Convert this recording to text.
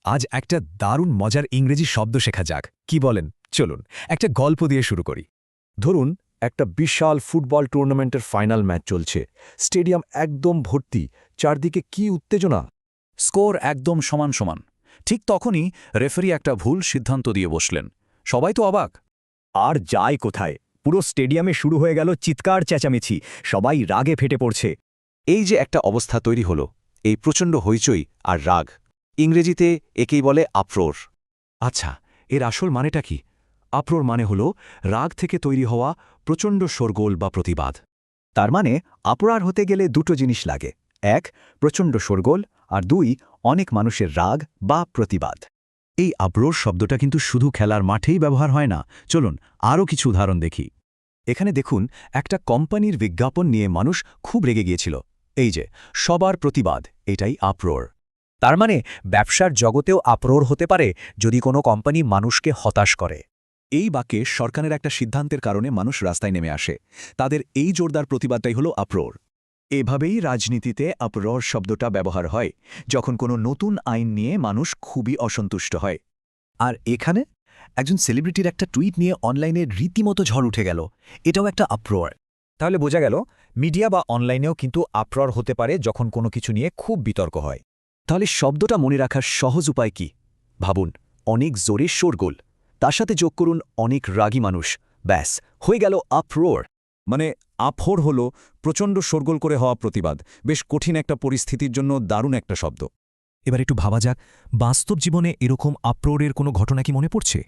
আজ একটা দারুণ মজার ইংরেজি শব্দ শেখা যাক কি বলেন চলুন একটা গল্প দিয়ে শুরু করি। ধরুন একটা বিশাল ফুটবল টুর্নামেন্টের ফাইনাল ম্যাচ চলছে, স্টেডিয়াম একদম ভর্তি, চারদিকে কি উত্তেজনা। স্কোর একদম সমান সমান। ঠিক তখনই রেফারি একটা ভুল সিদ্ধান্ত দিয়ে বসলেন। সবাই তো অবাক। আর যায় কোথায়, পুরো স্টেডিয়ামে শুরু হয়ে গেল চিৎকার চেঁচামেচি, সবাই রাগে ফেটে পড়ছে। এই যে একটা অবস্থা তৈরি হলো, এই প্রচণ্ড হইচই আর রাগ, ইংরেজিতে একেই বলে আপ্রোর। আচ্ছা, এর আসল মানেটা কি? আপ্রোর মানে হল রাগ থেকে তৈরি হওয়া প্রচণ্ড শোরগোল বা প্রতিবাদ। তার মানে আপরার হতে গেলে দুটো জিনিস লাগে, এক প্রচণ্ড শোরগোল, আর দুই অনেক মানুষের রাগ বা প্রতিবাদ। এই আপ্রোর শব্দটা কিন্তু শুধু খেলার মাঠেই ব্যবহার হয় না। চলুন আরও কিছু উদাহরণ দেখি। এখানে দেখুন একটা কোম্পানির বিজ্ঞাপন নিয়ে মানুষ খুব রেগে গিয়েছিল। এই যে সবার প্রতিবাদ, এটাই আপ্রোর। তার মানে ব্যবসার জগতেও আপ্রোর হতে পারে যদি কোনো কোম্পানি মানুষকে হতাশ করে। এই বাক্যে সরকারের একটা সিদ্ধান্তের কারণে মানুষ রাস্তায় নেমে আসে, তাদের এই জোরদার প্রতিবাদটাই হলো আপ্রোর। এভাবেই রাজনীতিতে আপ্রোর শব্দটা ব্যবহার হয় যখন কোনো নতুন আইন নিয়ে মানুষ খুবই অসন্তুষ্ট হয়। আর এখানে একজন সেলিব্রিটির একটা টুইট নিয়ে অনলাইনে রীতিমতো ঝড় উঠে গেল, এটাও একটা আপ্রোর। তাহলে বোঝা গেল মিডিয়া বা অনলাইনেও কিন্তু আপ্রোর হতে পারে যখন কোনো কিছু নিয়ে খুব বিতর্ক হয়। তাহলে শব্দটা মনে রাখার সহজ উপায় কি? ভাবুন, অনেক জোরে শোরগোল, তার সাথে যোগ করুন অনেক রাগী মানুষ, ব্যাস হয়ে গেল আপ্রোর। মানে আফোর হল প্রচণ্ড শোরগোল করে হওয়া প্রতিবাদ। বেশ কঠিন একটা পরিস্থিতির জন্য দারুণ একটা শব্দ। এবার একটু ভাবা যাক, বাস্তব জীবনে এরকম আপ্রোরের কোনো ঘটনা কি মনে পড়ছে?